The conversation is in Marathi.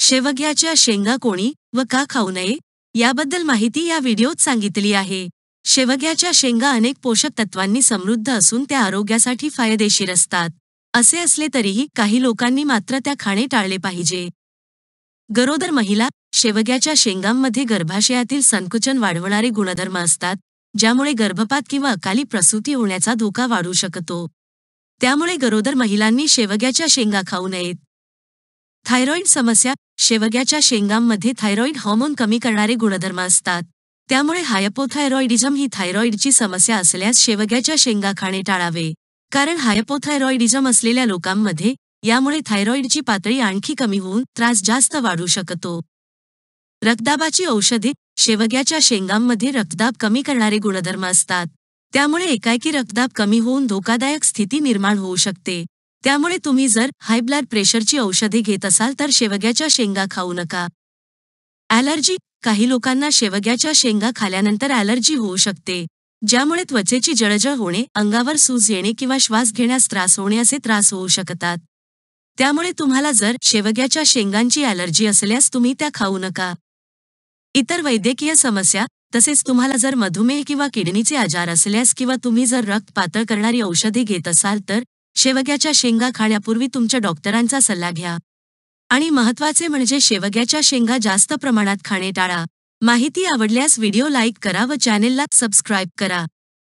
शेवग्याच्या शेंगा कोणी व का खाऊ नये याबद्दल माहिती या व्हिडिओत सांगितली आहे। शेवग्याच्या शेंगा अनेक पोषक तत्वांनी समृद्ध असून त्या आरोग्यासाठी फायदेशीर असतात। असे असले तरीही काही लोकांनी मात्र त्या खाणे टाळले पाहिजे। गरोदर महिला शेवग्याच्या शेंगांमध्ये गर्भाशयातील संकुचन वाढवणारे गुणधर्म असतात, ज्यामुळे गर्भपात किंवा अकाली प्रसूती होण्याचा धोका वाढू शकतो। त्यामुळे गरोदर महिलांनी शेवग्याच्या शेंगा खाऊ नयेत। थायरॉईड समस्या शेवग्याच्या शेंगांमध्ये थायरॉईड हार्मोन कमी करणारे गुणधर्म असतात। त्यामुळे हायपोथायरॉइडिझम ही थायरॉईडची समस्या असल्यास शेवग्याच्या शेंगा खाणे टाळावे, कारण हायपोथायरॉइडिझम असलेल्या लोकांमध्ये यामुळे थायरॉईडची पातळी आणखी कमी होऊन त्रास जास्त वाढू शकतो। रक्तदाबाची औषधे शेवग्याच्या शेंगांमध्ये रक्तदाब कमी करणारे गुणधर्म असतात। त्यामुळे एकाएकी रक्तदाब कमी होऊन धोकादायक स्थिती निर्माण होऊ शकते। त्यामुळे तुम्ही जर हाय ब्लड प्रेशरची औषधे घेत असाल तर शेवग्याच्या शेंगा खाऊ नका। ॲलर्जी काही लोकांना शेवग्याच्या शेंगा खाल्यानंतर ॲलर्जी होऊ शकते, ज्यामुळे त्वचेची जळजळ होणे, अंगावर सूज येणे किंवा श्वास घेण्यास त्रास होणे असे त्रास होऊ शकतात। त्यामुळे तुम्हाला जर शेवग्याच्या शेंगांची ॲलर्जी असल्यास तुम्ही त्या खाऊ नका। इतर वैद्यकीय समस्या तसेच तुम्हाला जर मधुमेह किंवा किडनीचे आजार असल्यास किंवा तुम्ही जर रक्त पातळ करणारी औषधे घेत असाल तर शेवग्याच्या शेंगा खाण्यापूर्वी तुमच्या डॉक्टरांचा सल्ला घ्या। आणि महत्त्वाचे म्हणजे शेवग्याच्या शेंगा जास्त प्रमाणात खाणे टाळा। माहिती आवडल्यास व्हिडिओ लाईक करा व चॅनेलला सबस्क्राईब करा।